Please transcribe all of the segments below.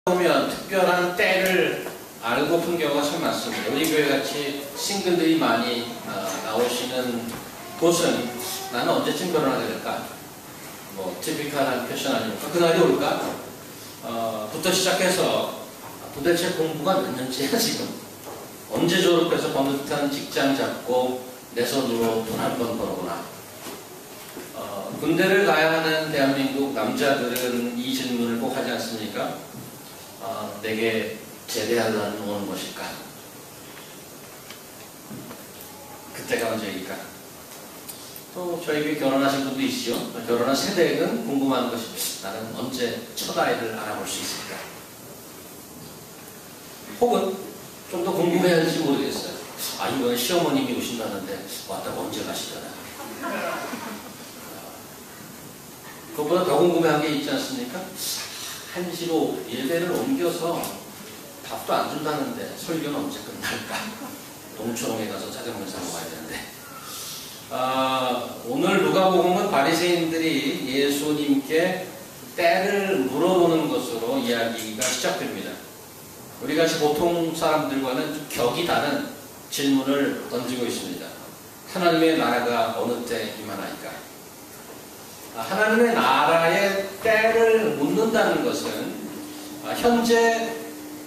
보면 특별한 때를 알고 푼 경우가 참 많습니다. 우리 교회 같이 싱글들이 많이 나오시는 곳은 나는 언제쯤 결혼하게 될까? 뭐 티피컬한 패션 아닙니까? 그날이 올까? 부터 시작해서 도대체 공부가 몇 년째야 지금? 언제 졸업해서 번듯한 직장 잡고 내 손으로 돈 한 번 벌어보나? 군대를 가야 하는 대한민국 남자들은 이 질문을 꼭 하지 않습니까? 내게 제대하려는 오는 것일까? 그때가 언제일까? 또 저희 교회 결혼하신 분도 있죠. 결혼한 세대는 궁금한 것이 나는 언제 첫 아이를 알아볼 수 있을까? 혹은 좀 더 궁금해할지 모르겠어요. 이번에 시어머님이 오신다는데 왔다가 언제 가시려나? 그것보다 더 궁금해한 게 있지 않습니까? 한시로 일대를 옮겨서 밥도 안 준다는데 설교는 언제 끝날까? 농촌에 가서 짜장면 사 먹어야 되는데. 오늘 누가복음은 바리새인들이 예수님께 때를 물어보는 것으로 이야기가 시작됩니다. 우리같이 보통 사람들과는 좀 격이 다른 질문을 던지고 있습니다. 하나님의 나라가 어느 때 임하나이까? 하나님의 나라의 때를 묻는다는 것은 현재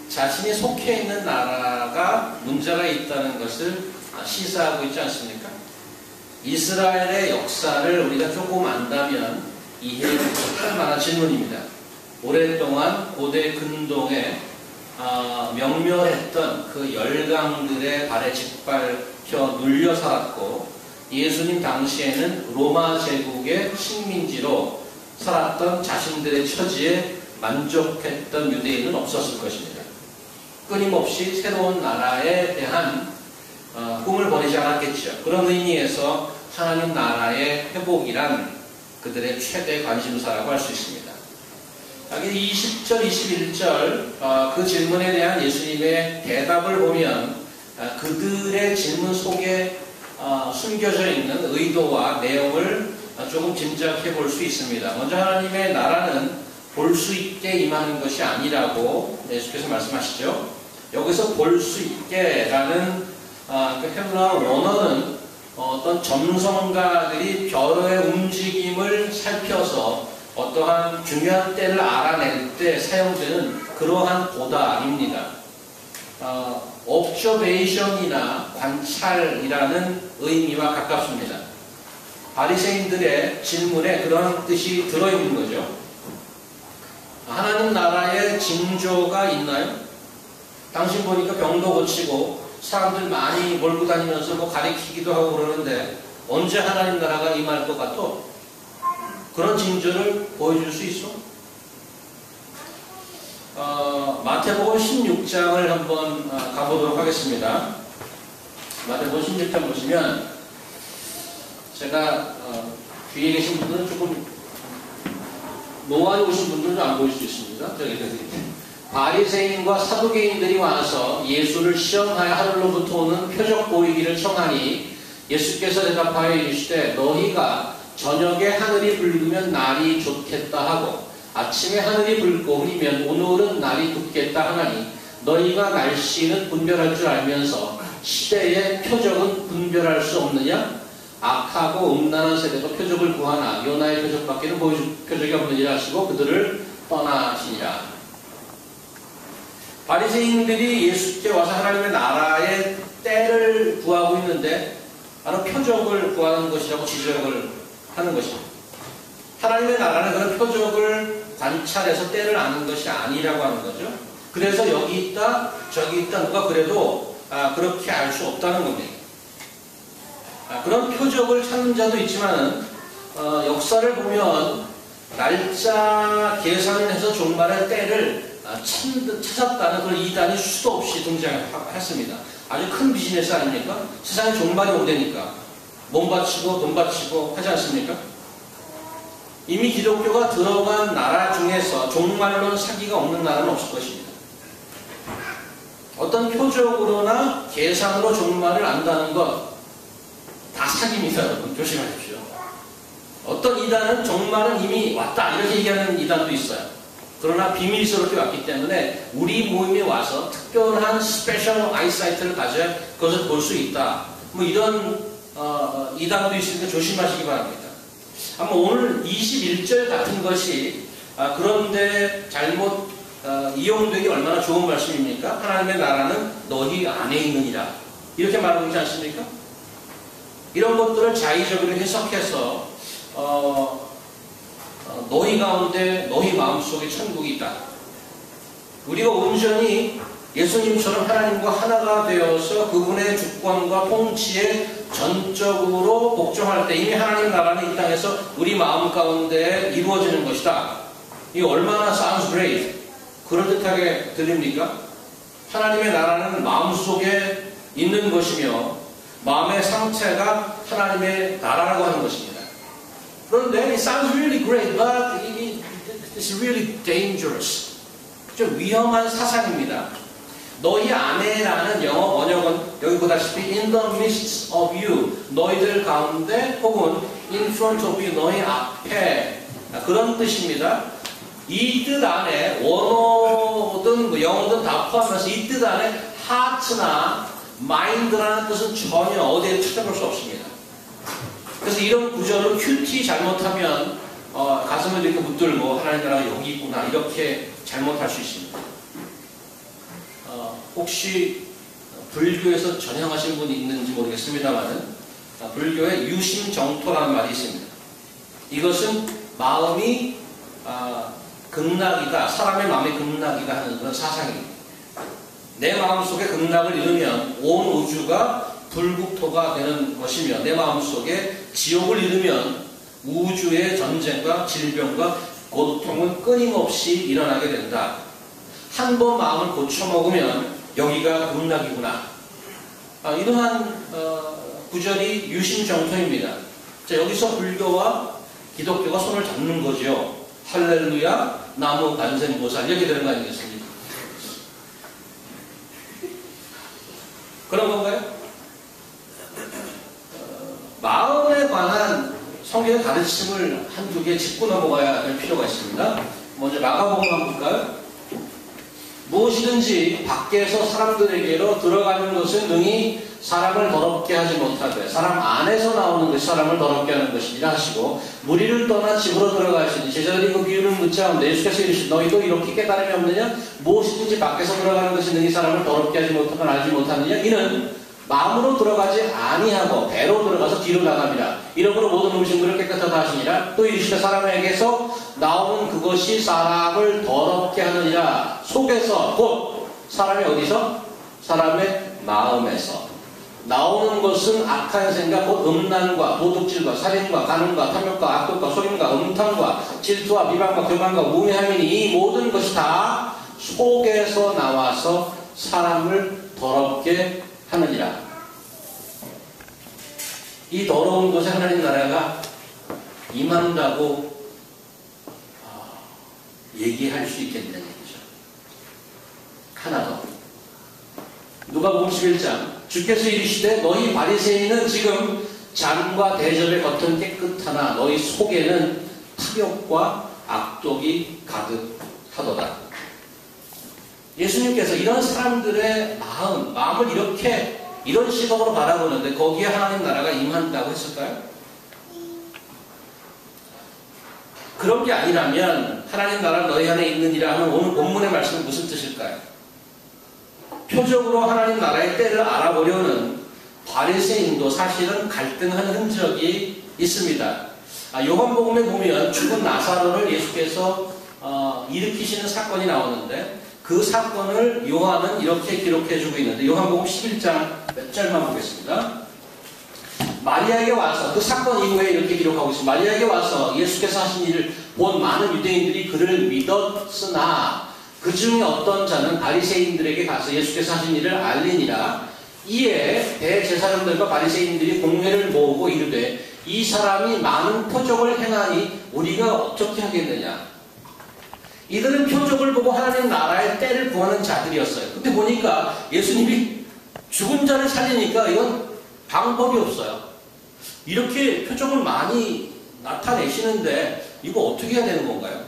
자신이 속해 있는 나라가 문제가 있다는 것을 시사하고 있지 않습니까? 이스라엘의 역사를 우리가 조금 안다면 이해할 만한 질문입니다. 오랫동안 고대 근동에 명멸했던 그 열강들의 발에 짓밟혀 눌려 살았고 예수님 당시에는 로마 제국의 식민지로 살았던 자신들의 처지에 만족했던 유대인은 없었을 것입니다. 끊임없이 새로운 나라에 대한 꿈을 버리지 않았겠죠. 그런 의미에서 하나님 나라의 회복이란 그들의 최대 관심사라고 할 수 있습니다. 여기 20절, 21절 그 질문에 대한 예수님의 대답을 보면 그들의 질문 속에 숨겨져 있는 의도와 내용을 조금 짐작해 볼 수 있습니다. 먼저 하나님의 나라는 볼 수 있게 임하는 것이 아니라고 예수께서 말씀하시죠. 여기서 볼 수 있게라는 그 헬라 원어는 어떤 점성가들이 별의 움직임을 살펴서 어떠한 중요한 때를 알아낼 때 사용되는 그러한 보다입니다. observation이나 관찰이라는 의미와 가깝습니다. 바리새인들의 질문에 그런 뜻이 들어있는 거죠. 하나님 나라에 징조가 있나요? 당신 보니까 병도 고치고 사람들 많이 몰고 다니면서 뭐 가리키기도 하고 그러는데 언제 하나님 나라가 임할 것 같아? 그런 징조를 보여줄 수 있어? 마태복음 16장을 한번 가보도록 하겠습니다. 마태복음 16장 보시면 제가 뒤에 계신 분들은 조금 노안이 오신 분들은 안 보일 수 있습니다. 바리새인과 사두개인들이 와서 예수를 시험하여 하늘로부터 오는 표적 보이기를 청하니 예수께서 대답하여 이르시되 너희가 저녁에 하늘이 붉으면 날이 좋겠다 하고 아침에 하늘이 붉고 흐리면 오늘은 날이 굽겠다 하나니 너희가 날씨는 분별할 줄 알면서 시대의 표적은 분별할 수 없느냐? 악하고 음란한 세대도 표적을 구하나 요나의 표적밖에는 보여줄 표적이 없느니라 하시고 그들을 떠나시니라. 바리새인들이 예수께 와서 하나님의 나라의 때를 구하고 있는데 바로 표적을 구하는 것이라고 지적을 하는 것입니다. 하나님의 나라는 그런 표적을 관찰해서 때를 아는 것이 아니라고 하는 거죠. 그래서 여기 있다 저기 있다 누가 그래도 그렇게 알 수 없다는 겁니다. 그런 표적을 찾는 자도 있지만 역사를 보면 날짜 계산을 해서 종말의 때를 찾았다는 그런 이단이 수도 없이 등장했습니다. 아주 큰 비즈니스 아닙니까? 세상에 종말이 온다니까 몸 바치고 돈 바치고 하지 않습니까? 이미 기독교가 들어간 나라 중에서 종말론 사기가 없는 나라는 없을 것입니다. 어떤 표적으로나 계산으로 종말을 안다는 것 다 사기입니다. 여러분 조심하십시오. 어떤 이단은 종말은 이미 왔다 이렇게 얘기하는 이단도 있어요. 그러나 비밀스럽게 왔기 때문에 우리 모임에 와서 특별한 스페셜 아이사이트를 가져야 그것을 볼 수 있다. 뭐 이런 이단도 있으니까 조심하시기 바랍니다. 아마 오늘 21절 같은 것이 그런데 잘못 이용되기 얼마나 좋은 말씀입니까? 하나님의 나라는 너희 안에 있느니라. 이렇게 말하고 있지 않습니까? 이런 것들을 자의적으로 해석해서 너희 가운데 너희 마음속에 천국이 있다. 우리가 온전히 예수님처럼 하나님과 하나가 되어서 그분의 주권과 통치에 전적으로 복종할 때 이미 하나님 나라는 이 땅에서 우리 마음 가운데 이루어지는 것이다. 이게 얼마나 sounds great. 그럴듯하게 들립니까? 하나님의 나라는 마음속에 있는 것이며 마음의 상태가 하나님의 나라라고 하는 것입니다. 그런데 it sounds really great, but it's really dangerous. 좀 위험한 사상입니다. 너희 안에라는 영어 번역은 여기 보다시피 in the midst of you, 너희들 가운데 혹은 in front of you, 너희 앞에, 그런 뜻입니다. 이 뜻 안에 원어든 영어든 다 포함해서 이 뜻 안에 heart나 mind라는 뜻은 전혀 어디에 찾아볼 수 없습니다. 그래서 이런 구절을 큐티 잘못하면 가슴을 이렇게 붙들고 하나님 나라가 여기 있구나 이렇게 잘못할 수 있습니다. 혹시 불교에서 전향하신 분이 있는지 모르겠습니다만은 불교에 유심정토라는 말이 있습니다. 이것은 마음이 극락이다, 사람의 마음이 극락이다 하는 그런 사상입니다. 내 마음속에 극락을 이루면 온 우주가 불국토가 되는 것이며 내 마음속에 지옥을 이루면 우주의 전쟁과 질병과 고통은 끊임없이 일어나게 된다. 한 번 마음을 고쳐먹으면 여기가 극락이구나. 이러한 구절이 유심정토입니다. 자, 여기서 불교와 기독교가 손을 잡는 거죠. 할렐루야, 나무 간센보살 이렇게 되는 거 아니겠습니까? 그런 건가요? 마음에 관한 성경의 가르침을 한두 개 짚고 넘어가야 될 필요가 있습니다. 먼저 마가복음 한번 볼까요? 무엇이든지 밖에서 사람들에게로 들어가는 것은 능히 사람을 더럽게 하지 못하되 사람 안에서 나오는 것이 사람을 더럽게 하는 것이니라 하시고 무리를 떠나 집으로 들어가시니 제자들이 그 비유를 묻자하는데 예수께서 이르시되 너희도 이렇게 깨달음이 없느냐? 무엇이든지 밖에서 들어가는 것이 능히 사람을 더럽게 하지 못하건 알지 못하느냐? 이는 마음으로 들어가지 아니하고 배로 들어가서 뒤로 나갑니다. 이러므로 모든 음식물을 깨끗하다 하시니라. 또 이르시되 사람에게서 나오는 그것이 사람을 더럽게 하느니라. 속에서 곧 사람이 어디서? 사람의 마음에서 나오는 것은 악한 생각, 곧 음란과 도둑질과 살인과 간음과 탐욕과 악독과 속임과 음탕과 질투와 비방과 교만과 우매함이니 이 모든 것이 다 속에서 나와서 사람을 더럽게 하느니라. 이 더러운 곳에 하나님 나라가 임한다고 얘기할 수 있겠냐는 얘기죠. 하나 더. 누가복음 11장 주께서 이르시되 너희 바리새인은 지금 잔과 대접의 겉은 깨끗하나 너희 속에는 탐욕과 악독이 가득하도다. 예수님께서 이런 사람들의 마음을 이렇게 이런 시각으로 바라보는데 거기에 하나님 나라가 임한다고 했을까요? 그런 게 아니라면 하나님 나라 너희 안에 있느니라 하는 오늘 본문의 말씀은 무슨 뜻일까요? 표적으로 하나님 나라의 때를 알아보려는 바리새인도 사실은 갈등하는 흔적이 있습니다. 요한복음에 보면 죽은 나사로를 예수께서 일으키시는 사건이 나오는데 그 사건을 요한은 이렇게 기록해주고 있는데 요한복음 11장 몇 절만 보겠습니다. 마리아에게 와서 그 사건 이후에 이렇게 기록하고 있습니다. 마리아에게 와서 예수께서 하신 일을 본 많은 유대인들이 그를 믿었으나 그 중에 어떤 자는 바리새인들에게 가서 예수께서 하신 일을 알리니라. 이에 대제사장들과 바리새인들이 공회를 모으고 이르되 이 사람이 많은 표적을 행하니 우리가 어떻게 하겠느냐. 이들은 표적을 보고 하나님 나라의 때를 구하는 자들이었어요. 근데 보니까 예수님이 죽은 자를 살리니까 이건 방법이 없어요. 이렇게 표적을 많이 나타내시는데 이거 어떻게 해야 되는 건가요?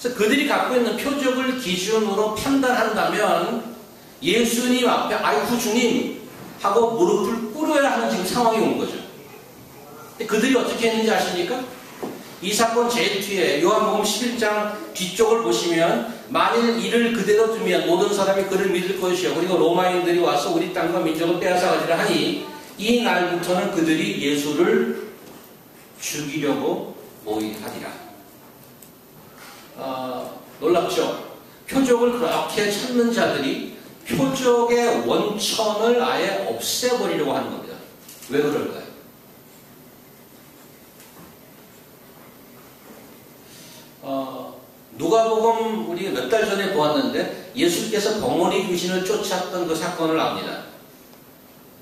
그래서 그들이 갖고 있는 표적을 기준으로 판단한다면 예수님 앞에 아이고 주님 하고 무릎을 꿇어야 하는 지금 상황이 온 거죠. 근데 그들이 어떻게 했는지 아십니까? 이 사건 제일 뒤에 요한복음 11장 뒤쪽을 보시면 만일 이를 그대로 두면 모든 사람이 그를 믿을 것이요 그리고 로마인들이 와서 우리 땅과 민족을 빼앗아가리라 하니 이 날부터는 그들이 예수를 죽이려고 모의하리라. 놀랍죠? 표적을 그렇게 찾는 자들이 표적의 원천을 아예 없애버리려고 하는 겁니다. 왜 그럴까요? 누가복음 우리 몇 달 전에 보았는데 예수께서 벙어리 귀신을 쫓았던 그 사건을 압니다.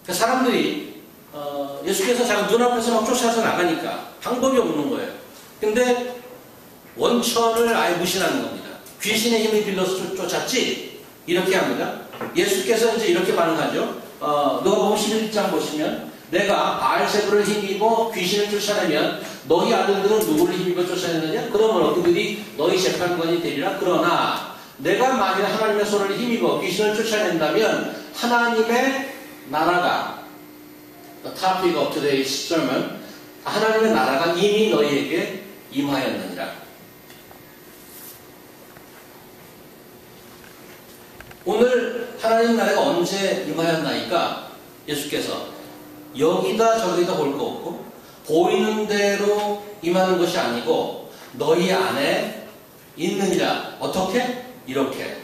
그 사람들이 예수께서 자기 눈앞에서 막 쫓아서 나가니까 방법이 없는 거예요. 근데 원천을 아예 무시하는 겁니다. 귀신의 힘을 빌려서 쫓았지? 이렇게 합니다. 예수께서 이제 이렇게 반응하죠. 누가복음 11장 보시면 내가 바알세불을 힘입어 귀신을 쫓아내면 너희 아들들은 누구를 힘입어 쫓아내느냐? 그러므로 그들이 너희 재판관이 되리라. 그러나 내가 만일 하나님의 손을 힘입어 귀신을 쫓아낸다면 하나님의 나라가 The topic of today's sermon 하나님의 나라가 이미 너희에게 임하였느니라. 오늘 하나님 나라가 언제 임하였나이까? 예수께서 여기다 저기다 볼 거 없고 보이는 대로 임하는 것이 아니고 너희 안에 있느니라. 어떻게? 이렇게.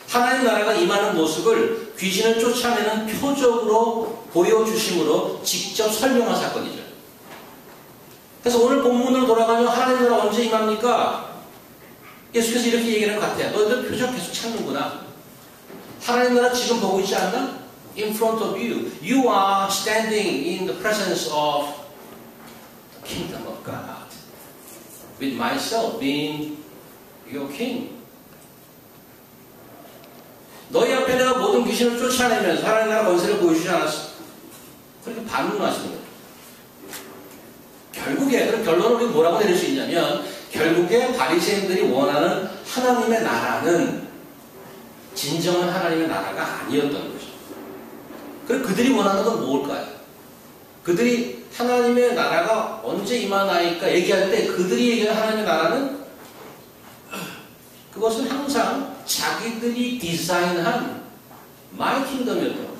하나님 나라가 임하는 모습을 귀신을 쫓아내는 표적으로 보여주심으로 직접 설명한 사건이죠. 그래서 오늘 본문으로 돌아가면 하나님 나라 언제 임합니까? 예수께서 이렇게 얘기하는 것 같아요. 너희들 표적 계속 찾는구나. 하나님 나라 지금 보고 있지 않나? In front of you. You are standing in the presence of the kingdom of God. With myself being your king. 너희 앞에 내가 모든 귀신을 쫓아내면서 하나님 나라 권세를 보여주지 않았어. 그렇게 반문하시는 거예요. 결국에 그럼 결론은 우리 뭐라고 내릴 수 있냐면 결국에 바리새인들이 원하는 하나님의 나라는 진정한 하나님의 나라가 아니었던 거죠. 그럼 그들이 원하는 건 뭘까요? 그들이 하나님의 나라가 언제 임하나이까 얘기할 때 그들이 얘기하는 하나님의 나라는 그것은 항상 자기들이 디자인한 마이 킹덤이었던 거죠.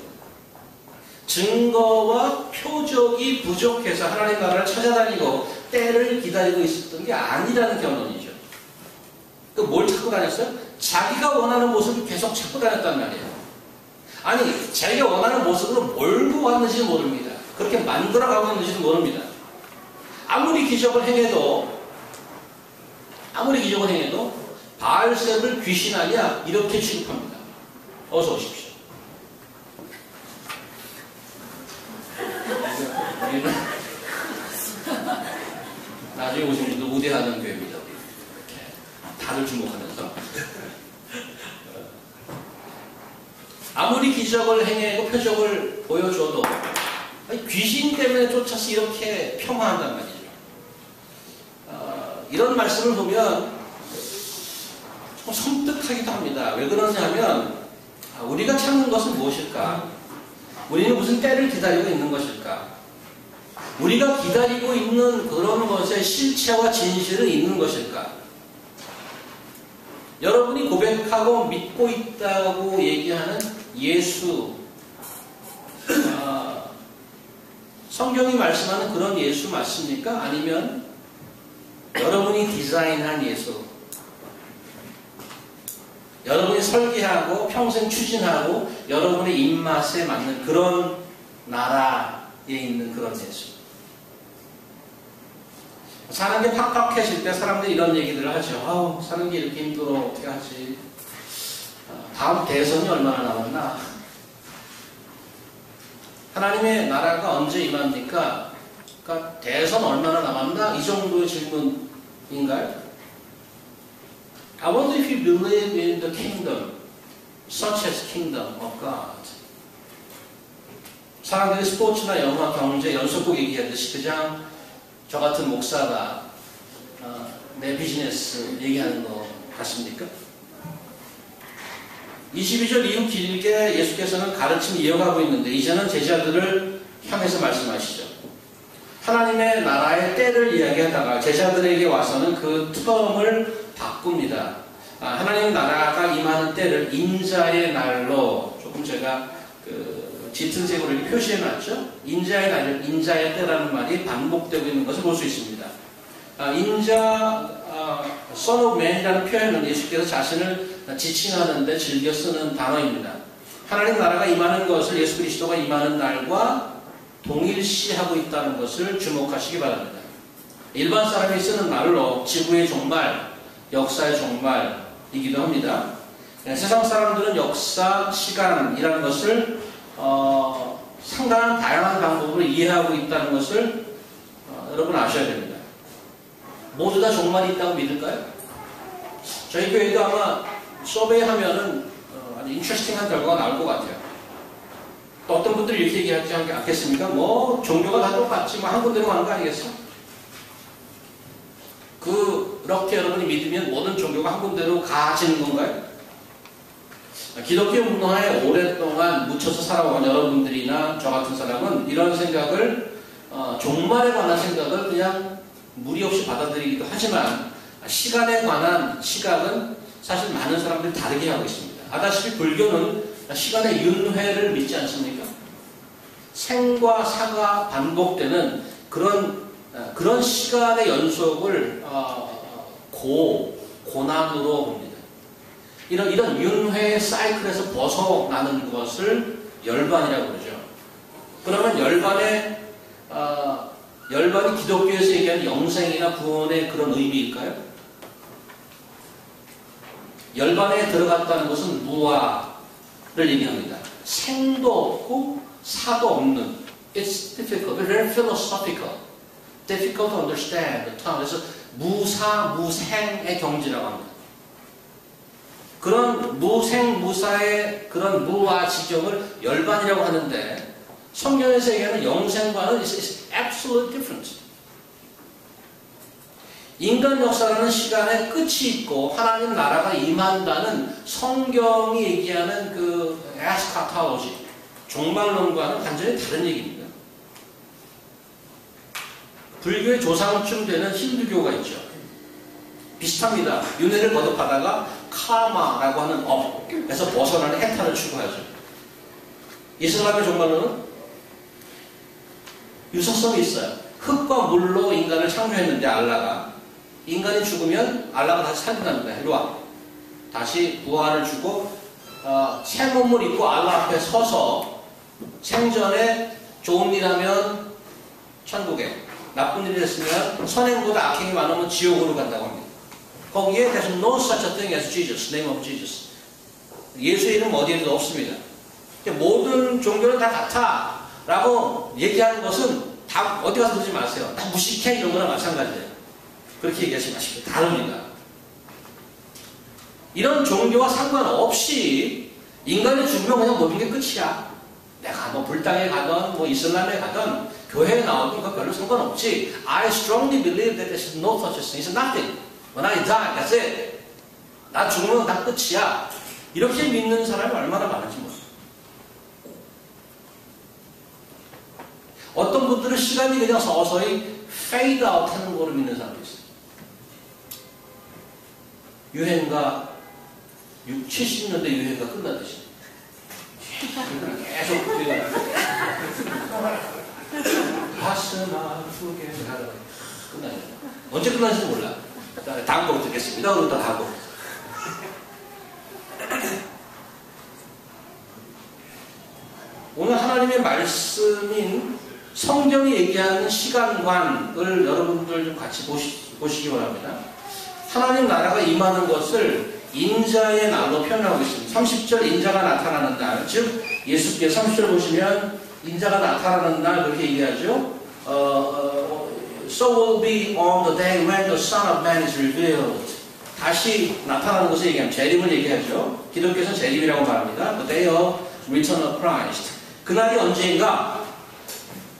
증거와 표적이 부족해서 하나님 나라를 찾아다니고 때를 기다리고 있었던 게 아니라는 결론이죠. 그 뭘 찾고 다녔어요? 자기가 원하는 모습을 계속 찾고 다녔단 말이에요. 아니, 자기가 원하는 모습으로 몰고 왔는지는 모릅니다. 그렇게 만들어가고 있는지도 모릅니다. 아무리 기적을 행해도 바알세불 귀신 아니야 이렇게 취급합니다. 어서 오십시오. 나중에 오신 분도 우대하는 교회입니다. 다들 주목하면서 아무리 기적을 행하고 표적을 보여줘도 귀신 때문에 쫓아서 이렇게 폄하한단 말이죠. 이런 말씀을 보면 좀 섬뜩하기도 합니다. 왜 그러냐면 우리가 찾는 것은 무엇일까? 우리는 무슨 때를 기다리고 있는 것일까? 우리가 기다리고 있는 그런 것의 실체와 진실은 있는 것일까? 여러분이 고백하고 믿고 있다고 얘기하는 예수, 성경이 말씀하는 그런 예수 맞습니까? 아니면 여러분이 디자인한 예수, 여러분이 설계하고 평생 추진하고 여러분의 입맛에 맞는 그런 나라에 있는 그런 예수. 사는 게 팍팍해질 때 사람들이 이런 얘기들을 하죠. 아우, 사는 게 이렇게 힘들어. 어떻게 하지? 다음 대선이 얼마나 남았나? 하나님의 나라가 언제 임합니까? 그러니까 대선 얼마나 남았나? 이 정도의 질문인가요? I wonder if you believe in the kingdom, such as kingdom of God. 사람들이 스포츠나 영화, 경제, 연속곡 얘기하듯이 그냥 저 같은 목사가 내 비즈니스 얘기하는 거 같습니까? 22절 이후 길게 예수께서는 가르침을 이어가고 있는데 이제는 제자들을 향해서 말씀하시죠. 하나님의 나라의 때를 이야기하다가 제자들에게 와서는 그 텀을 바꿉니다. 하나님 나라가 임하는 때를 인자의 날로 조금 제가 짙은색으로 이렇게 표시해놨죠. 인자의 날, 인자의 때라는 말이 반복되고 있는 것을 볼 수 있습니다. Son of Man이라는 표현은 예수께서 자신을 지칭하는데 즐겨 쓰는 단어입니다. 하나님 나라가 임하는 것을 예수 그리스도가 임하는 날과 동일시하고 있다는 것을 주목하시기 바랍니다. 일반 사람이 쓰는 말로 지구의 종말, 역사의 종말이기도 합니다. 세상 사람들은 역사, 시간이라는 것을 상당한 다양한 방법으로 이해하고 있다는 것을 여러분 아셔야 됩니다. 모두 다 종말이 있다고 믿을까요? 저희 교회도 아마 서베이 하면은 아주 인트레스팅한 결과가 나올 것 같아요. 또 어떤 분들이 이렇게 얘기하지 않겠습니까? 뭐 종교가 다 똑같지 뭐 한 군데로 가는 거 아니겠어? 그렇게 여러분이 믿으면 모든 종교가 한 군데로 가지는 건가요? 기독교 문화에 오랫동안 묻혀서 살아온 여러분들이나 저 같은 사람은 이런 생각을 종말에 관한 생각을 그냥 무리 없이 받아들이기도 하지만 시간에 관한 시각은 사실 많은 사람들이 다르게 하고 있습니다. 아다시피 불교는 시간의 윤회를 믿지 않습니까? 생과 사가 반복되는 그런 시간의 연속을 고난으로 봅니다. 이런 윤회의 사이클에서 벗어나는 것을 열반이라고 그러죠. 그러면 열반이 기독교에서 얘기하는 영생이나 구원의 그런 의미일까요? 열반에 들어갔다는 것은 무아를 얘기합니다. 생도 없고 사도 없는. It's difficult, very philosophical, difficult to understand the term. 그래서 무사, 무생의 경지라고 합니다. 그런 무생, 무사의 그런 무아 지경을 열반이라고 하는데 성경에서 얘기하는 영생과는 is absolutely different. 인간 역사라는 시간에 끝이 있고 하나님 나라가 임한다는 성경이 얘기하는 그 에스카톨로지, 종말론과는 완전히 다른 얘기입니다. 불교의 조상쯤 되는 힌두교가 있죠. 비슷합니다. 윤회를 거듭하다가 카마라고 하는 업에서 벗어나는 해탈을 추구하죠. 이슬람의 종말론은 유사성이 있어요. 흙과 물로 인간을 창조했는데 알라가 인간이 죽으면 알라가 다시 살린답니다. 이리 와. 다시 부활을 주고 새 몸을 입고 알라 앞에 서서 생전에 좋은 일 하면 천국에, 나쁜 일을 했으면 선행보다 악행이 많으면 지옥으로 간다고 합니다. 거기에 there's no such a thing as Jesus, name of Jesus. 예수의 이름 어디에도 없습니다. 모든 종교는 다 같아 라고 얘기하는 것은 다 어디 가서 그러지 마세요. 다 무식해 이런 거나 마찬가지예요. 그렇게 얘기하지 마십시오. 다릅니다. 이런 종교와 상관없이 인간이 죽으면 그냥 모든 게 끝이야. 내가 뭐 불당에 가든 뭐 이슬람에 가든 교회에 나오든 그건 별로 상관없지. I strongly believe that there is no such thing. It's nothing. When I die, that's it. 나 죽으면 다 끝이야. 이렇게 믿는 사람이 얼마나 많은지 모르겠어요. 어떤 분들은 시간이 그냥 서서히 fade out 하는 거를 믿는 사람도 있어요. 유행가 60, 70년대 유행가 끝나듯이 계속 우리가 가슴 아프게 하다가 끝나요. 언제 끝나는지 몰라. 다음 곡 듣겠습니다. 그리고 또 다음 곡. 오늘 하나님의 말씀인 성경이 얘기하는 시간관을 여러분들 좀 같이 보시기 바랍니다. 하나님 나라가 임하는 것을 인자의 날로 표현하고 있습니다. 30절 인자가 나타나는 날, 즉 예수께서 30절 보시면 인자가 나타나는 날 그렇게 얘기하죠. So will be on the day when the Son of Man is revealed. 다시 나타나는 것을 얘기하면 재림을 얘기하죠. 기독교에서는 재림이라고 말합니다. The day of return of Christ. 그날이 언제인가?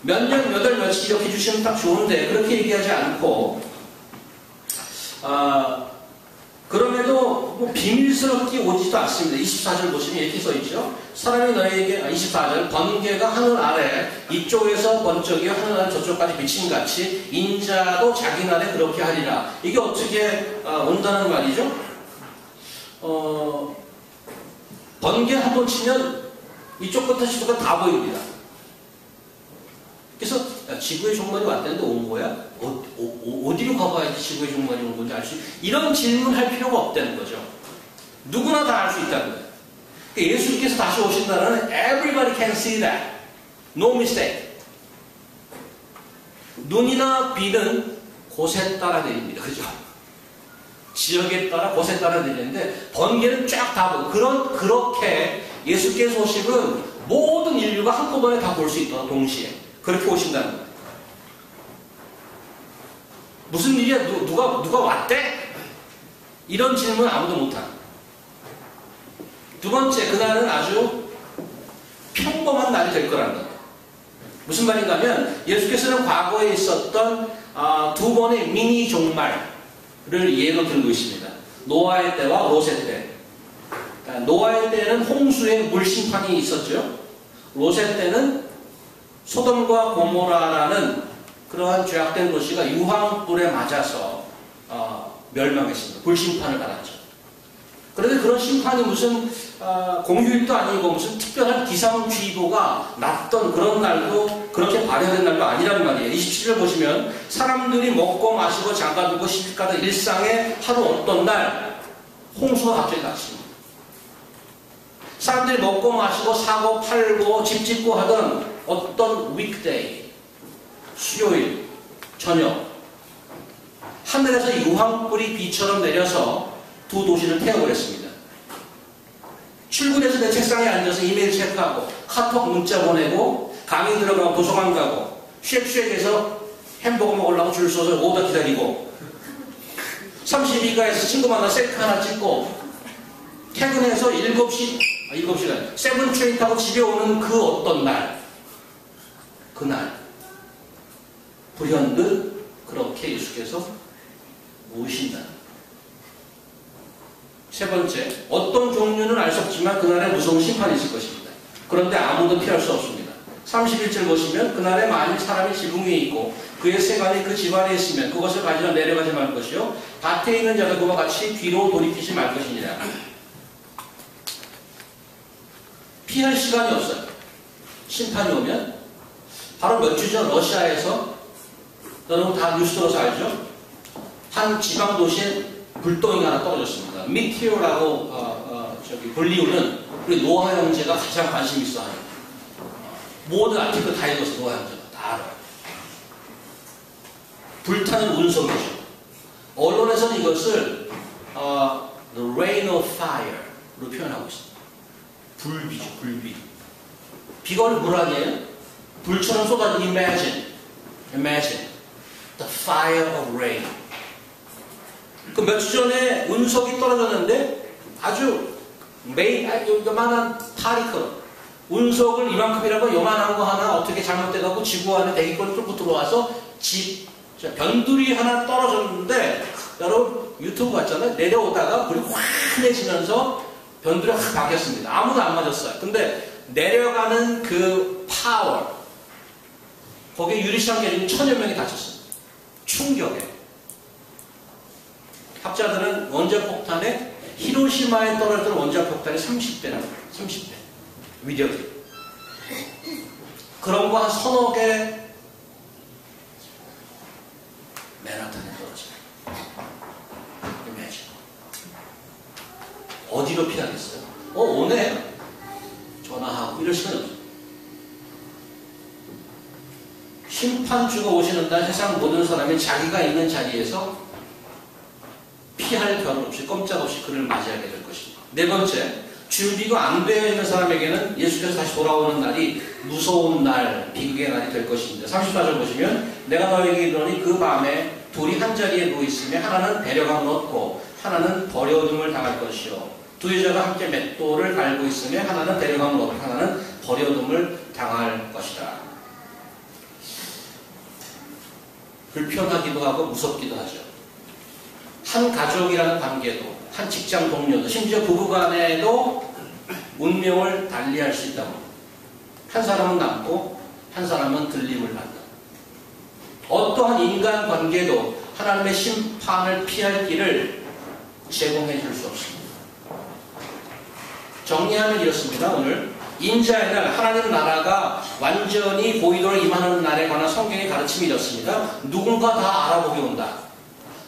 몇 년, 몇 월, 며칠 이렇게 주시면 딱 좋은데 그렇게 얘기하지 않고 그럼에도 뭐 비밀스럽게 오지도 않습니다. 24절 보시면 이렇게 써있죠. 사람이 너에게 24절 번개가 하늘 아래 이쪽에서 번쩍이 하늘 아래 저쪽까지 비침같이 인자도 자기 날에 그렇게 하리라. 이게 어떻게 온다는 말이죠? 번개 한 번 치면 이쪽부터 저쪽까지 다 보입니다. 그래서 지구의 종말이 왔다는데 온 거야? 어디로 가봐야지 지구의 종말이 온 건지 알 수 이런 질문할 필요가 없다는 거죠. 누구나 다 알 수 있다는 거예요. 그러니까 예수님께서 다시 오신다는 everybody can see that. No mistake. 눈이나 비는 곳에 따라 내립니다. 그죠? 지역에 따라 곳에 따라 내리는데 번개는 쫙 다 보고 그렇게 예수께서 오시면 모든 인류가 한꺼번에 다 볼 수 있도록 동시에 그렇게 오신다는 거예요. 무슨 일이야? 누가 왔대? 이런 질문 아무도 못한. 두 번째, 그날은 아주 평범한 날이 될 거라는 거예요. 무슨 말인가 하면 예수께서는 과거에 있었던 두 번의 미니 종말을 예로 들고 있습니다. 노아의 때와 롯의 때. 노아의 때는 홍수의 물심판이 있었죠. 롯의 때는 소돔과 고모라라는 그러한 죄악된 도시가 유황불에 맞아서 멸망했습니다. 불심판을 받았죠. 그런데 그런 심판이 무슨 공휴일도 아니고 무슨 특별한 기상주의보가 났던 그런 날도 그렇게 발효된 날도 아니란 말이에요. 27절 보시면 사람들이 먹고 마시고 장가들고 시집가던 일상의 하루 어떤 날 홍수가 갑자기 닥칩니다. 사람들이 먹고 마시고 사고 팔고 집 짓고 하던 어떤 weekday, 수요일, 저녁 하늘에서 유황불이 비처럼 내려서 두 도시를 태워버렸습니다. 출근해서 내 책상에 앉아서 이메일 체크하고 카톡 문자 보내고 강의 들어가고 도서관 가고 쉑쉑에서 햄버거 먹으려고 줄 서서 오다 기다리고 32가에서 친구 만나 셀카 하나 찍고 퇴근해서 7시간 세븐 트레인 타고 집에 오는 그 어떤 날 그날 불현듯 그렇게 예수께서 오신다. 세 번째, 어떤 종류는 알 수 없지만 그날에 무서운 심판이 있을 것입니다. 그런데 아무도 피할 수 없습니다. 31절 보시면 그날에 만일 사람이 지붕 위에 있고 그의 세간이 그 집안에 있으면 그것을 가지러 내려가지 말 것이요 밭에 있는 자가 그와 같이 뒤로 돌이키지 말 것이니라. 피할 시간이 없어요. 심판이 오면 바로 몇 주 전 러시아에서 여러분 다 뉴스 들어서 알죠? 한 지방 도시에 불똥이 하나 떨어졌습니다. 미티오라고 불리우는 우리 노아 형제가 가장 관심 있어 하는 모든 아티클 다 읽어서 노아 형제가 다 알아요. 불타는 운석이죠. 언론에서는 이것을 the rain of fire로 표현하고 있습니다. 불비죠, 불비. 비가 물 아니에요? 불처럼 쏟아지는 imagine the fire of rain. 그 몇 주 전에 운석이 떨어졌는데 아주 요만한 파리클 운석을 이만큼이라고 요만한 거 하나 어떻게 잘못돼갖고 지구 안에 대기권이 뚫고 들어와서 변두리 하나 떨어졌는데 여러분 유튜브 봤잖아요. 내려오다가 불이 환해지면서 변두리 확 바뀌었습니다. 아무도 안 맞았어요. 근데 내려가는 그 파워 거기에 유리창 깨지면 1000여 명이 다쳤어요. 충격에. 학자들은 원자폭탄에 히로시마에 떨어졌던 원자폭탄이 30배라고 30배 위력이 그런 거 한 서너 개 맨하탄에 떨어져요. imagine. 어디로 피하겠어요? 오네 전화하고 이럴 시간이 없어요. 심판주가 오시는 날 세상 모든 사람이 자기가 있는 자리에서 피할 겨를 없이 꼼짝없이 그를 맞이하게 될 것입니다. 네 번째, 준비가 안 되어 있는 사람에게는 예수께서 다시 돌아오는 날이 무서운 날, 비극의 날이 될 것입니다. 34절 보시면 내가 너에게 이르노니 그 밤에 둘이 한 자리에 누워 있으며 하나는 데려감을 얻고 하나는 버려둠을 당할 것이요 두 여자가 함께 맷돌을 갈고 있으며 하나는 데려감을 얻고 하나는 버려둠을 당할 것이다. 불편하기도 하고 무섭기도 하죠. 한 가족이라는 관계도, 한 직장 동료도, 심지어 부부간에도 운명을 달리할 수 있다고. 한 사람은 남고 한 사람은 들림을 받는. 어떠한 인간관계도 하나님의 심판을 피할 길을 제공해 줄 수 없습니다. 정리하면 이렇습니다. 오늘 인자의 날, 하나님 나라가 완전히 보이도록 임하는 날에 관한 성경의 가르침이 이렇습니다. 누군가 다 알아보게 온다.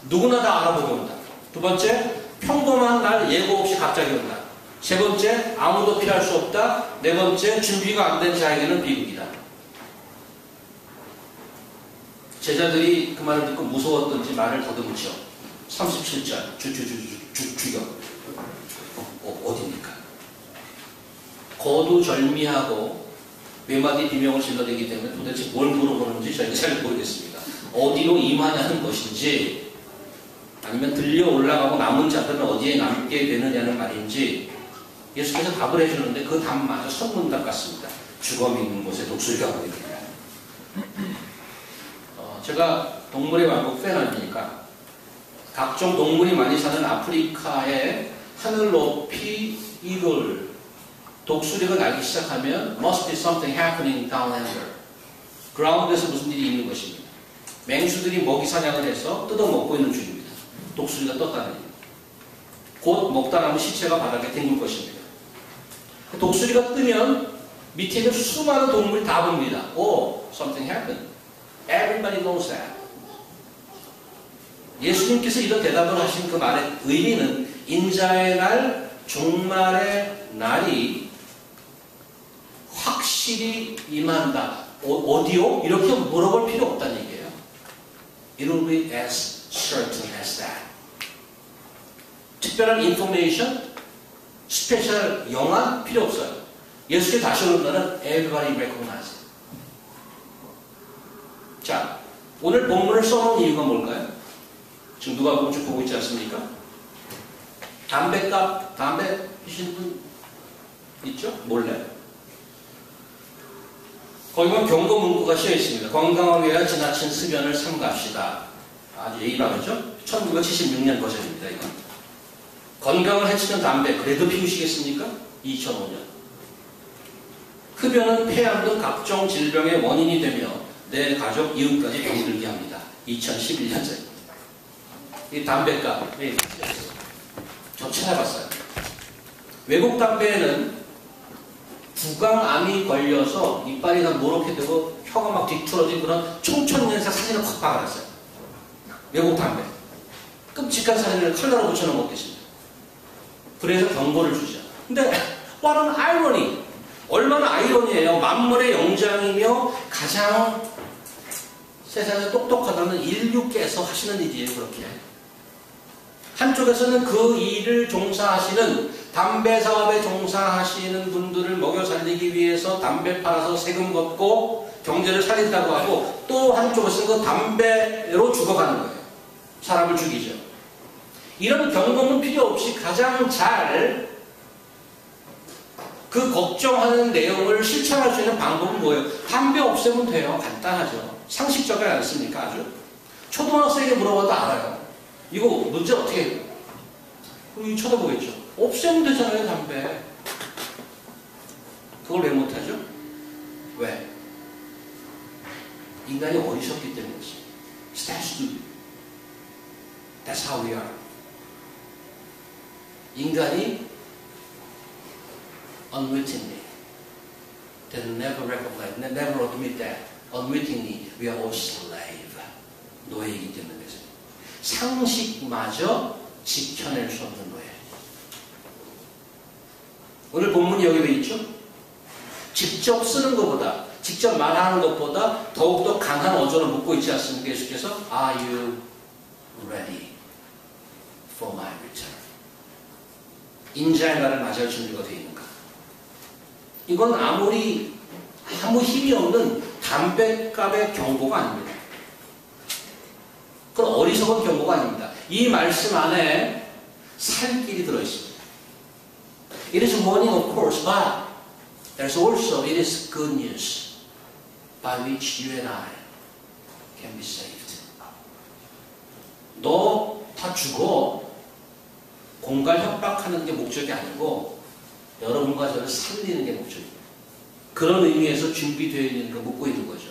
누구나 다 알아보게 온다. 두 번째, 평범한 날 예고 없이 갑자기 온다. 세 번째, 아무도 피할 수 없다. 네 번째, 준비가 안 된 자에게는 비극이다. 제자들이 그 말을 듣고 무서웠던지 말을 더듬으죠. 37절, 주격. 어디입니까? 거두절미하고 외마디 비명을 질러대기 때문에 도대체 뭘 물어보는지 저희가 잘 모르겠습니다. 어디로 임하냐는 것인지, 아니면 들려 올라가고 남은 자들은 어디에 남게 되느냐는 말인지 예수께서 답을 해주는데 그 답마저 선문답 같습니다. 죽음이 있는 곳에 독수리가 보이느니라. 제가 동물의 왕국 팬 아닙니까? 각종 동물이 많이 사는 아프리카의 하늘 높이 이글, 독수리가 날기 시작하면 must be something happening down under. 그라운드에서 무슨 일이 있는 것입니다. 맹수들이 먹이 사냥을 해서 뜯어먹고 있는 중입니다. 독수리가 떴다는 얘기입니다. 곧 먹다 남은 시체가 바닥에 댕길 것입니다. 독수리가 뜨면 밑에 있는 수많은 동물이 다 봅니다. Oh, something happened. Everybody knows that. 예수님께서 이런 대답을 하신 그 말의 의미는 인자의 날, 종말의 날이 확실히 임한다. 어디요? 이렇게 물어볼 필요 없다는 얘기예요. It will be as certain as that. 특별한 인포메이션, 스페셜 영화 필요 없어요. 예수께서 다시 오는다는 everybody recognize. 자, 오늘 본문을 써놓은 이유가 뭘까요? 지금 누가 보고 쭉 보고 있지 않습니까? 담배 피시는 분 있죠? 몰래. 거기 보면 경고 문구가 씌어 있습니다. 건강을 위하여 지나친 습연을 삼갑시다. 아주 예의 바르죠? 1976년 버전입니다. 이건. 건강을 해치는 담배 그래도 피우시겠습니까? 2005년. 흡연은 폐암 등 각종 질병의 원인이 되며 내 가족, 이웃까지 병들게 합니다. 2011년짜리입니다. 이 담배값, 저 찾아봤어요. 외국 담배에는 구강암이 걸려서 이빨이 다 노랗게 되고 혀가 막 뒤틀어진 그런 청천년사 사진을 확 박아놨어요. 외국 담배. 끔찍한 사진을 칼라로 붙여놓은 것이십니다. 그래서 경고를 주죠. 근데 what an irony. 얼마나 아이러니예요. 만물의 영장이며 가장 세상에서 똑똑하다는 인류께서 하시는 일이에요. 그렇게. 한쪽에서는 그 일을 종사하시는 담배 사업에 종사하시는 분들을 먹여 살리기 위해서 담배 팔아서 세금 걷고 경제를 살린다고 하고, 또 한쪽에서는 그 담배로 죽어가는 거예요. 사람을 죽이죠. 이런 경고는 필요 없이 가장 잘 그 걱정하는 내용을 실천할 수 있는 방법은 뭐예요? 담배 없애면 돼요. 간단하죠. 상식적이지 않습니까? 아주. 초등학생에게 물어봐도 알아요. 이거 문제 어떻게 해요? 그럼 쳐다보겠죠. 없애면 되잖아요, 담배. 그걸 왜 못하죠? 왜? 인간이 어리석기 때문이지. That's stupid. That's how we are. 인간이 unwittingly, they never recognize, they never admit that. Unwittingly, we are all slave. 노예이기 때문에 그래서 상식마저 지켜낼 수 없는 노예. 오늘 본문이 여기 왜 있죠? 직접 쓰는 것보다, 직접 말하는 것보다 더욱더 강한 어조를 묻고 있지 않습니까? 예수께서 Are you ready for my return? 인자의 날을 맞이할 준비가 되어 있는가? 이건 아무 힘이 없는 담뱃값의 경고가 아닙니다. 그건 어리석은 경고가 아닙니다. 이 말씀 안에 살 길이 들어있습니다. It is warning, of course, but there's also, it is good news by which you and I can be saved. 너 다 죽어. 공갈 협박하는 게 목적이 아니고 여러분과 저를 살리는 게 목적이에요. 그런 의미에서 준비되어 있는 거 묻고 있는 거죠.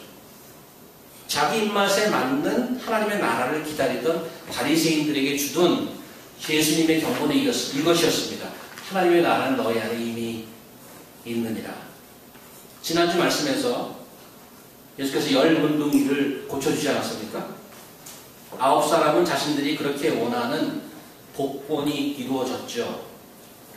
자기 입맛에 맞는 하나님의 나라를 기다리던 바리새인들에게 주던 예수님의 경고는 이것이었습니다. 하나님의 나라는 너희 안에 이미 있느니라. 지난주 말씀에서 예수께서 10문둥이를 고쳐주지 않았습니까? 9사람은 자신들이 그렇게 원하는 복권이 이루어졌죠.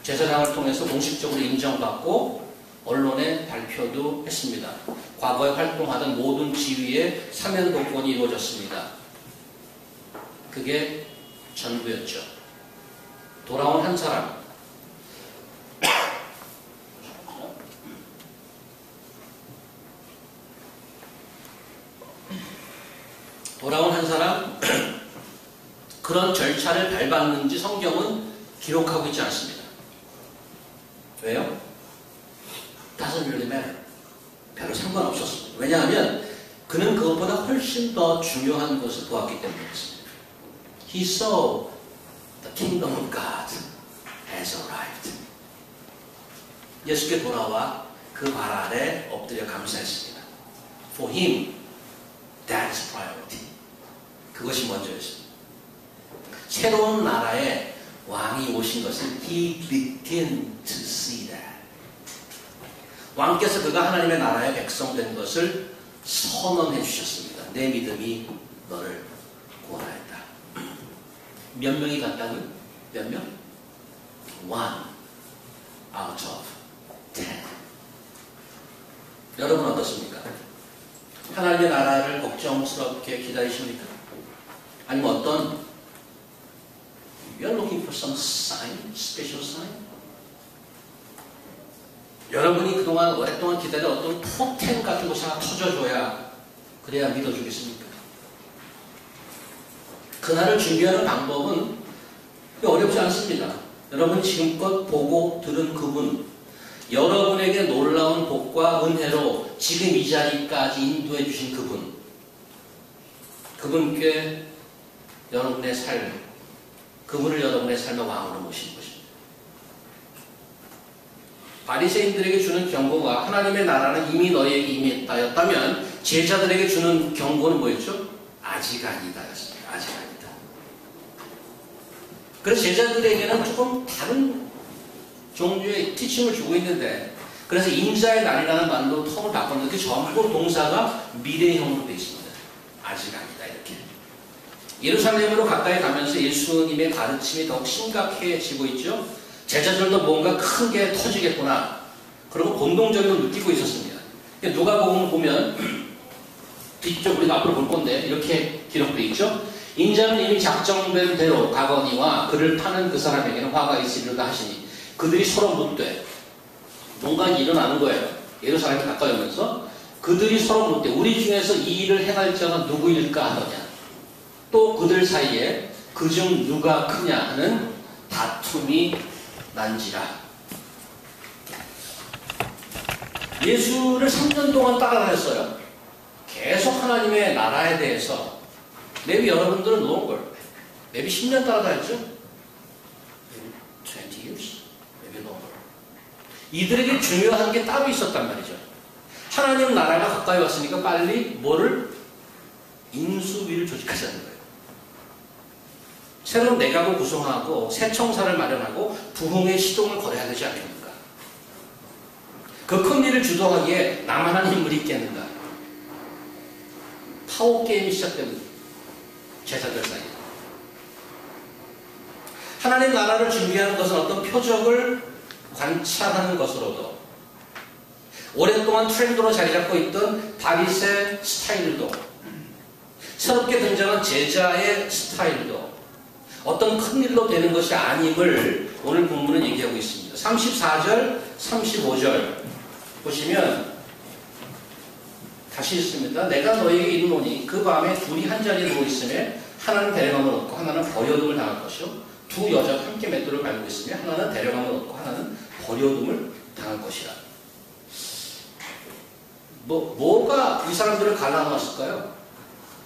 제사장을 통해서 공식적으로 인정받고 언론에 발표도 했습니다. 과거에 활동하던 모든 지위의 사면 복권이 이루어졌습니다. 그게 전부였죠. 돌아온 한 사람. 돌아온 한 사람, 그런 절차를 밟았는지 성경은 기록하고 있지 않습니다. 왜요? Doesn't really matter. 별로 상관없었습니다. 왜냐하면 그는 그것보다 훨씬 더 중요한 것을 보았기 때문이었습니다. He saw the kingdom of God has arrived. 예수께 돌아와 그 발 아래 엎드려 감사했습니다. For him, that is priority. 그것이 먼저였습니다. 새로운 나라에 왕이 오신 것을 he began to see that. 왕께서 그가 하나님의 나라의 백성 된 것을 선언해 주셨습니다. 내 믿음이 너를 구원하였다. 몇 명이 갔다고요? 몇 명? 1 out of 10. 여러분 어떻습니까? 하나님의 나라를 걱정스럽게 기다리십니까? 아니면 어떤 You're looking for some sign, special sign? 여러분이 그동안 오랫동안 기다려 어떤 포텐 같은 것이 하나 터져줘야 그래야 믿어주겠습니까? 그날을 준비하는 방법은 어렵지 않습니다. 여러분이 지금껏 보고 들은 그분, 여러분에게 놀라운 복과 은혜로 지금 이 자리까지 인도해 주신 그분, 그분께 여러분의 삶, 그분을 여러분의 삶의 왕으로 모시는 것입니다. 바리새인들에게 주는 경고가 하나님의 나라는 이미 너희에게 임했다였다면 제자들에게 주는 경고는 뭐였죠? 아직 아니다였습니다. 아직 아니다. 그래서 제자들에게는 조금 다른 종류의 티칭을 주고 있는데, 그래서 인자의 날이라는 말로 텀을 바꿨는데 그 전부 동사가 미래형으로 되어 있습니다. 아직 아니다 이렇게. 예루살렘으로 가까이 가면서 예수님의 가르침이 더욱 심각해지고 있죠. 제자들도 뭔가 큰 게 터지겠구나. 그리고 본능적으로 느끼고 있었습니다. 누가복음 보면 뒤쪽 우리가 앞으로 볼 건데 이렇게 기록되어 있죠. 인자는 이미 작정된 대로 가거니와 그를 파는 그 사람에게는 화가 있으리로다 하시니 그들이 서로 묻되 뭔가 일어나는 거예요. 예루살렘에 가까이 오면서 그들이 서로 묻되 우리 중에서 이 일을 행할 자가 누구일까 하더냐. 또 그들 사이에 그중 누가 크냐 하는 다툼이 난지라. 예수를 3년 동안 따라다녔어요. 계속 하나님의 나라에 대해서. maybe 여러분들은 longer, maybe 10년 따라다녔죠? maybe 20 years, maybe longer. 이들에게 중요한 게 따로 있었단 말이죠. 하나님 나라가 가까이 왔으니까 빨리 뭐를? 인수위를 조직하자는 거예요. 새로운 내각을 구성하고 새 청사를 마련하고 부흥의 시동을 걸어야 되지 않겠는가? 그 큰 일을 주도하기에 나만한 인물이 있겠는가? 파워게임이 시작됩니다. 제자들 사이에. 하나님 나라를 준비하는 것은 어떤 표적을 관찰하는 것으로도, 오랫동안 트렌드로 자리 잡고 있던 바리새 스타일도, 새롭게 등장한 제자의 스타일도 어떤 큰 일로 되는 것이 아님을 오늘 본문은 얘기하고 있습니다. 34절, 35절 보시면 다시 있습니다. 내가 너희에게 이르노니 그 밤에 둘이 한 자리에 누워 있으며 하나는 데려감을 얻고 하나는 버려둠을 당할 것이요 두 여자가 함께 맷돌을 밟고 있으며 하나는 데려감을 얻고 하나는 버려둠을 당할 것이라. 뭐가 이 사람들을 갈라놓았을까요?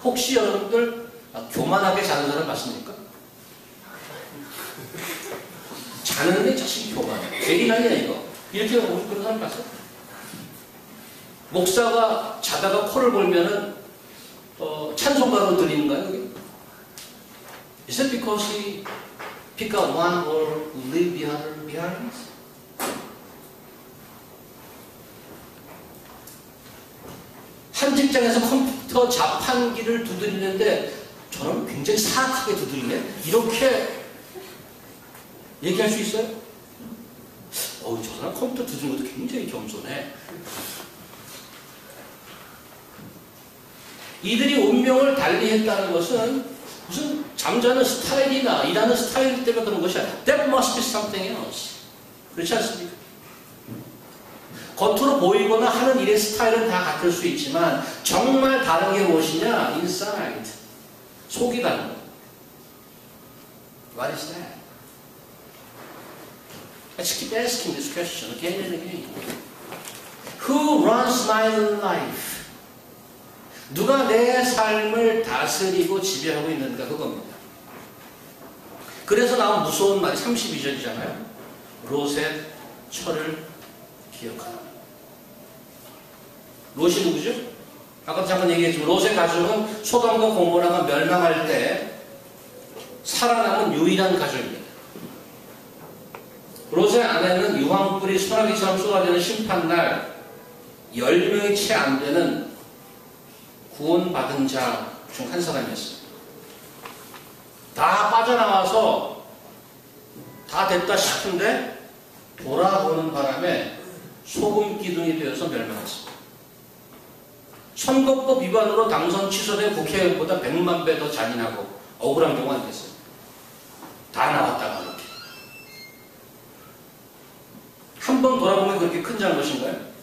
혹시 여러분들 교만하게 자는 사람 봤습니까? 자는데 자신이 교만해. 괴리라냐 이거. 이렇게 우리 그런 사람 봤어? 목사가 자다가 코를 골면은 찬송가로 들리는가요? 그게? Is it because he pick up one or leave the other behind? 한 직장에서 컴퓨터 자판기를 두드리는데 저는 굉장히 사악하게 두드리네? 이렇게 얘기할 수 있어요? 저 사람 컴퓨터 두드리는 것도 굉장히 겸손해. 이들이 운명을 달리했다는 것은 무슨 잠자는 스타일이나 일하는 스타일 때문에 그런 것이 아니라 That must be something else. 그렇지 않습니까? 겉으로 보이거나 하는 일의 스타일은 다 같을 수 있지만 정말 다른 게 무엇이냐? Inside. 속이 다른 거. What is that? Let's keep asking this question again and again. Who runs my life? 누가 내 삶을 다스리고 지배하고 있는가 그겁니다. 그래서 나온 무서운 말이 32절이잖아요. 롯의 철을 기억하라. 롯이 누구죠? 아까 잠깐 얘기했지만 롯의 가족은 소돔과 고모라가 멸망할 때 살아남은 유일한 가족입니다. 롯의 아내는 유황불이 소나기처럼 쏟아지는 심판날 10명이 채 안 되는 구원받은 자 중 한 사람이었어요. 다 빠져나와서 다 됐다 싶은데 돌아보는 바람에 소금 기둥이 되어서 멸망했습니다. 선거법 위반으로 당선 취소된 국회의원보다 100만 배 더 잔인하고 억울한 경우가 아니겠어요. 다 나왔다가 그렇게. 한 번 돌아보면 그렇게 큰 잘못인가요?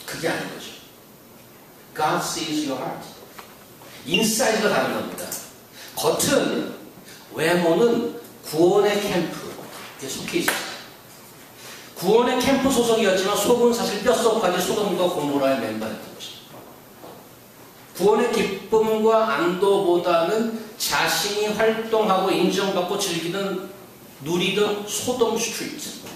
그게 아닌 거죠. God sees your heart. 인사이드가 다른 겁니다. 겉은, 외모는 구원의 캠프에 속해 있어요. 구원의 캠프 소속이었지만 속은 사실 뼛속까지 소돔과 고모라의 멤버였던 것입니다. 구원의 기쁨과 안도보다는 자신이 활동하고 인정받고 즐기는 누리던 소돔 스트리트,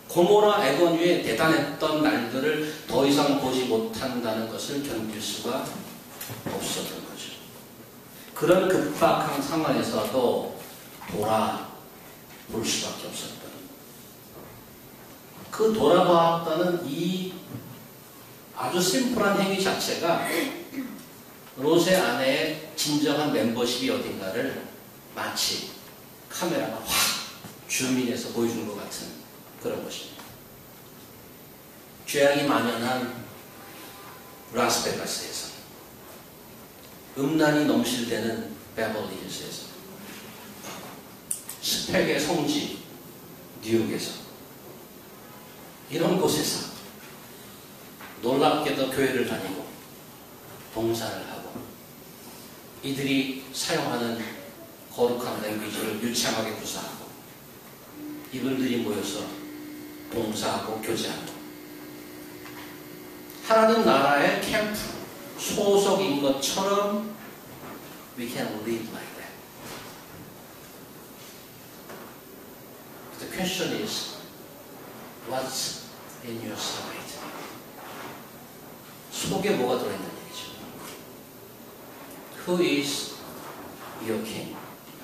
고모라 에거뉴에 대단했던 날들을 더 이상 보지 못한다는 것을 견딜 수가 없었던 거죠. 그런 급박한 상황에서도 돌아볼 수밖에 없었던, 그 돌아보았다는 이 아주 심플한 행위 자체가 롯의 아내의 진정한 멤버십이 어딘가를 마치 카메라가 확 줌인해서 보여주는 것 같은 그런 것입니다. 죄악이 만연한 라스베가스에서, 음란이 넘실대는 베벌리힐스에서, 스펙의 성지 뉴욕에서, 이런 곳에서 놀랍게도 교회를 다니고 봉사를 하고 이들이 사용하는 거룩한 랭귀지를 유창하게 구사하고 이들이 모여서 봉사하고 교제하고 하나님 나라의 캠프 소속인 것처럼 we can live like that. The question is, what's in your side? 속에 뭐가 들어있는 얘기죠. Who is your king?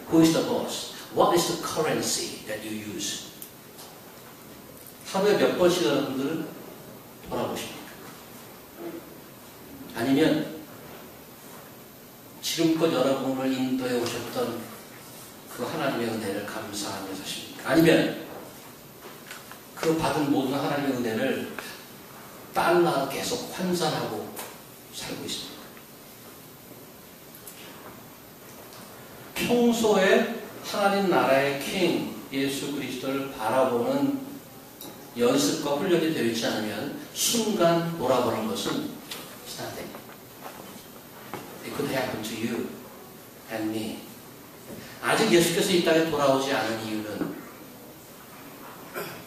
Who is the boss? What is the currency that you use? 하루에 몇 번씩 여러분들은 돌아보십니까? 아니면 지금껏 여러분을 인도해 오셨던 그 하나님의 은혜를 감사하며 사십니까? 아니면 그 받은 모든 하나님의 은혜를 달러 계속 환산하고 살고 있습니다. 평소에 하나님 나라의 킹 예수 그리스도를 바라보는 연습과 훈련이 되어 있지 않으면 순간 돌아보는 것은 it's nothing. It could happen to you and me. 아직 예수께서 이 땅에 돌아오지 않은 이유는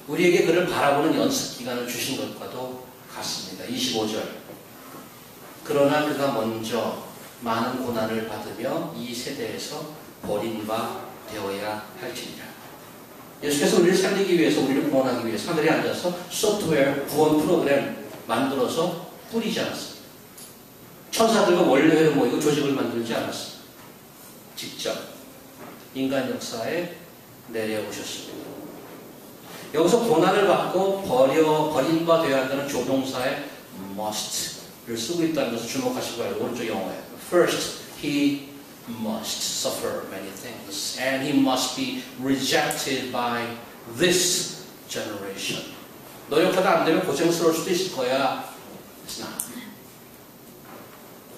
우리에게 그를 바라보는 연습 기간을 주신 것과도 같습니다. 25절. 그러나 그가 먼저 많은 고난을 받으며 이 세대에서 버린 바 되어야 할지니라. 예수께서 우리를 살리기 위해서, 우리를 구원하기 위해서 하늘에 앉아서 소프트웨어 구원 프로그램 만들어서 뿌리지 않았습니다. 천사들과 원래회로 모이고 조직을 만들지 않았습니다. 직접 인간 역사에 내려오셨습니다. 여기서 고난을 받고 버린 바 되어야 한다는 조동사의 must를 쓰고 있다는 것을 주목하시고 바랍니다. 오른쪽 영어에 First, he must suffer many things and he must be rejected by this generation. 노력하다 안 되면 고생스러울 수도 있을 거야. It's not.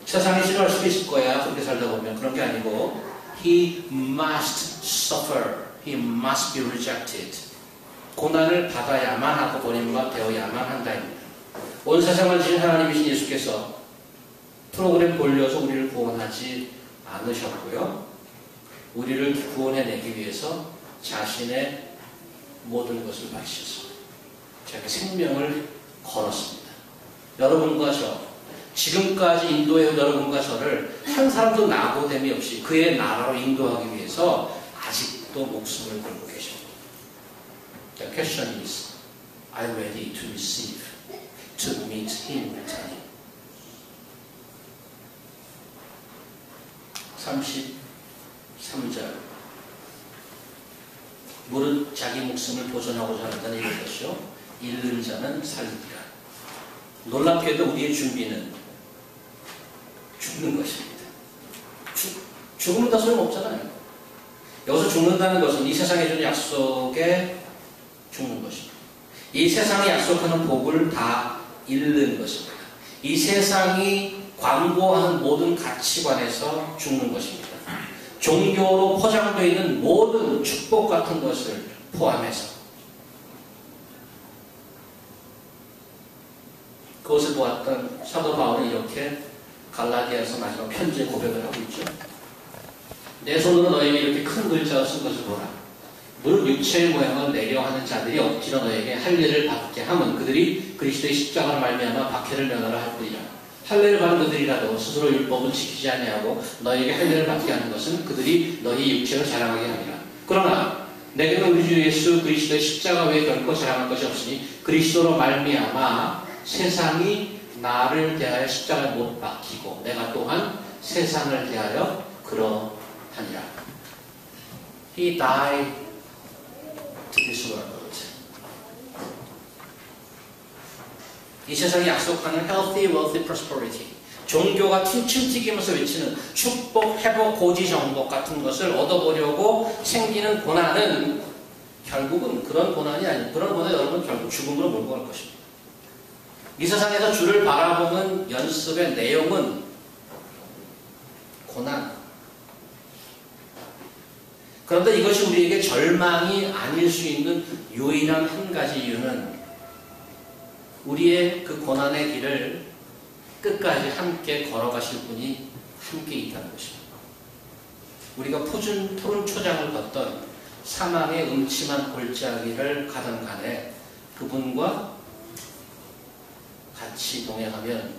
세상이 싫어할 수도 있을 거야. 그렇게 살다 보면. 그런 게 아니고 he must suffer. He must be rejected. 고난을 받아야만 하고 버림바 되어야만 한다입니다. 온 세상을 지신 하나님이신 예수께서 프로그램 돌려서 우리를 구원하지 않으셨고요. 우리를 구원해내기 위해서 자신의 모든 것을 바치셨습니다. 자기 생명을 걸었습니다. 여러분과 저, 지금까지 인도해 여러분과 저를 한 사람도 나고됨이 없이 그의 나라로 인도하기 위해서 아직도 목숨을 걸고 계십니다. The question is, are you ready to receive, to meet him returning? 33절. 무릇 자기 목숨을 보존하고자 한다는 이것이요, 잃는 자는 살리리라. 놀랍게도 우리의 준비는 죽는 것입니다. 죽으면 다 소용없잖아요. 여기서 죽는다는 것은 이 세상에 주는 약속에 죽는 것입니다. 이 세상이 약속하는 복을 다 잃는 것입니다. 이 세상이 광고하는 모든 가치관에서 죽는 것입니다. 종교로 포장되어 있는 모든 축복 같은 것을 포함해서 그것을 보았던 사도 바울은 이렇게 갈라디아서 마지막 편지에 고백을 하고 있죠. 내 손으로 너에게 이렇게 큰 글자로 쓴 것을 보라. 무릇 육체의 모양을 내려하는 자들이 억지로 너에게 할례를 받게 함은 그들이 그리스도의 십자가로 말미암아 박해를 면하라 할 뿐이라. 할례를 받은 그들이라도 스스로 율법을 지키지 아니하고 너에게 할례를 받게 하는 것은 그들이 너희 육체를 자랑하게 합니다. 그러나 내게는 우리 주 예수 그리스도의 십자가 외에 결코 자랑할 것이 없으니 그리스도로 말미암아 세상이 나를 대하여 십자가에 못 박히고 내가 또한 세상을 대하여 그러하니라. He died to this world. 이 세상이 약속하는 healthy, wealthy, prosperity, 종교가 퉁퉁 튀기면서 외치는 축복, 회복, 고지, 정복 같은 것을 얻어보려고 생기는 고난은 결국은 그런 고난이 아니고 그런 고난이 여러분 결국 죽음으로 몰고 갈 것입니다. 이 세상에서 주를 바라보는 연습의 내용은 고난. 그런데 이것이 우리에게 절망이 아닐 수 있는 유일한 한 가지 이유는 우리의 그 고난의 길을 끝까지 함께 걸어가실 분이 함께 있다는 것입니다. 우리가 푸른 초장을 걷던 사망의 음침한 골짜기를 가던 간에 그분과 같이 동행하면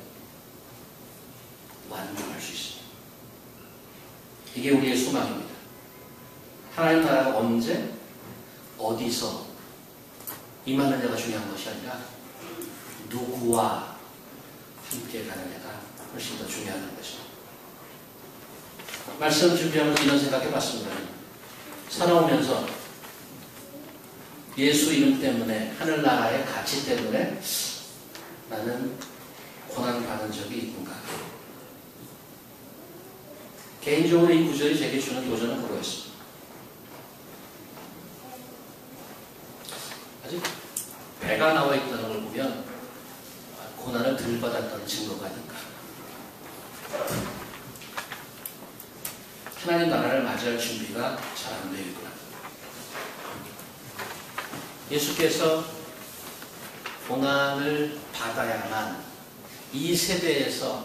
완주할 수 있습니다. 이게 우리의 소망입니다. 하나님 나라가 언제, 어디서 임하느냐가 중요한 것이 아니라 누구와 함께 가느냐가 훨씬 더 중요한 것입니다. 말씀 준비하면서 이런 생각해 봤습니다. 살아오면서 예수 이름 때문에, 하늘나라의 가치 때문에 나는 고난받은 적이 있는가? 개인적으로 이 구절이 제게 주는 도전은 그거였습니다. 아직 배가 나와 있다는 걸 보면 고난을 덜 받았다는 증거가 아닌가. 하나님 나라를 맞이할 준비가 잘 안 되어 있구나. 예수께서 고난을 받아야만, 이 세대에서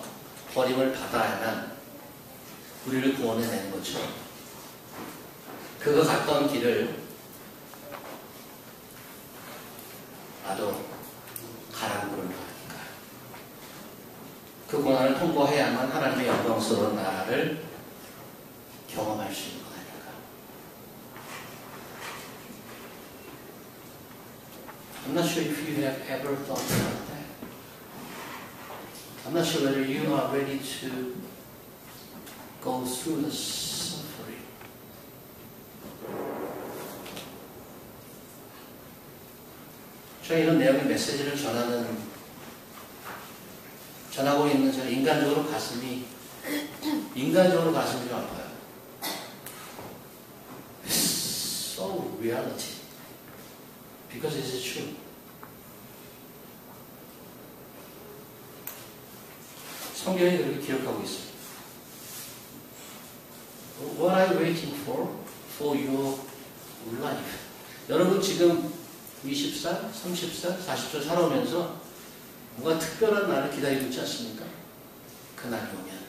버림을 받아야만 우리를 구원해내는 거죠. 그가 갔던 길을 나도 가라고 그러는 거 아닌가. 그 고난을 통과해야만 하나님의 영광스러운 나라를 경험할 수 있는 거 아닌가. I'm not sure if you have ever thought about that. I'm not sure whether you are ready to go through the suffering. 저 이런 내용의 메시지를 전하고 있는 저는 인간적으로 가슴이 좀 아파요. It's so reality. Because it's true. 성경이 그렇게 기록하고 있어요. What are you waiting for? For your life. 여러분 지금 20살, 30살, 40살 살아오면서 뭔가 특별한 날을 기다리고 있지 않습니까? 그 날이 오면.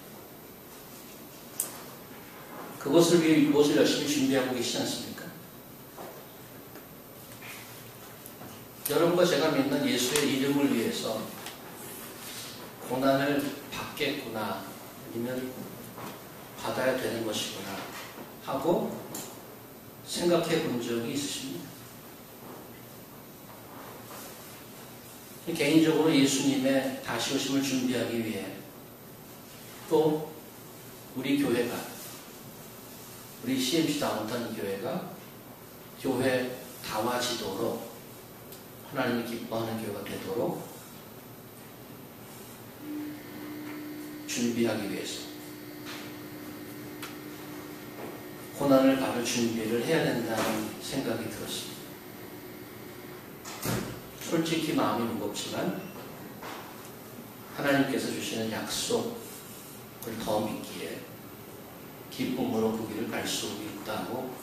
그것을 위해 무엇을 열심히 준비하고 계시지 않습니까? 여러분과 제가 믿는 예수의 이름을 위해서 고난을 받겠구나, 아니면 받아야 되는 것이구나 하고 생각해 본 적이 있으십니까? 개인적으로 예수님의 다시 오심을 준비하기 위해 또 우리 교회가, 우리 CMC 다운타운 교회가 교회 다와지도록, 하나님이 기뻐하는 교회가 되도록 준비하기 위해서 고난을 받을 준비를 해야 된다는 생각이 들었습니다. 솔직히 마음이 무겁지만 하나님께서 주시는 약속을 더 믿기에 기쁨으로 그 길을 갈 수 있다고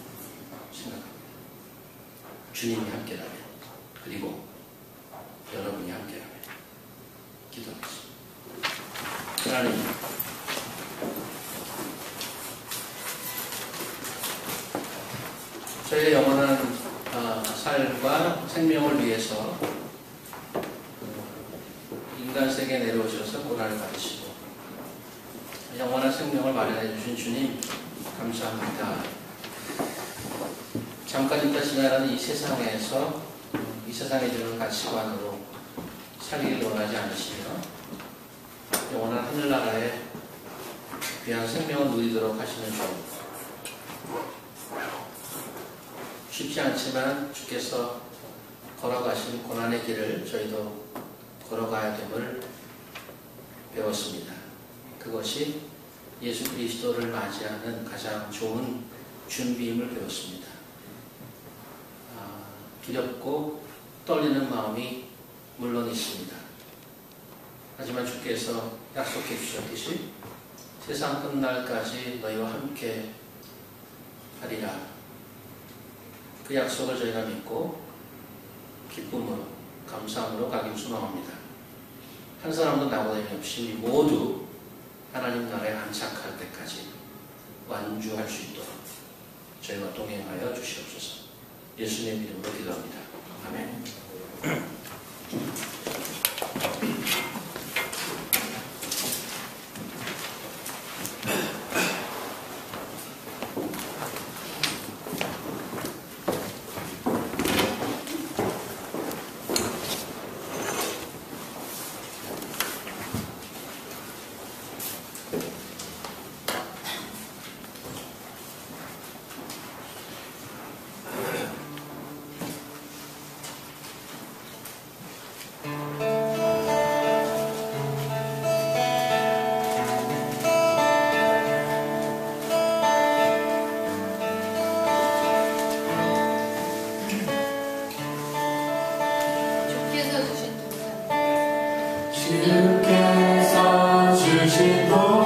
생각합니다. 주님이 함께라면, 그리고 여러분이 함께라면. 기도하겠습니다. 하나님, 저희의 영원한 삶과 생명을 위해서 인간 세계에 내려오셔서 고난을 받으시고 영원한 생명을 마련해 주신 주님 감사합니다. 잠깐 있다 지나가는 이 세상에서 이 세상에 주는 가치관으로 살기를 원하지 않으시며 영원한 하늘나라에 귀한 생명을 누리도록 하시는 주, 쉽지 않지만 주께서 걸어가신 고난의 길을 저희도 걸어가야 됨을 배웠습니다. 그것이 예수 그리스도를 맞이하는 가장 좋은 준비임을 배웠습니다. 두렵고 떨리는 마음이 물론 있습니다. 하지만 주께서 약속해 주셨듯이 세상 끝날까지 너희와 함께 하리라. 그 약속을 저희가 믿고 기쁨으로, 감사함으로 가길 소망합니다. 한 사람도 나고됨이 없이 모두 하나님 나라에 안착할 때까지 완주할 수 있도록 저희와 동행하여 주시옵소서. 예수님 이름으로 기도합니다. 아멘. 주께서 주신 돈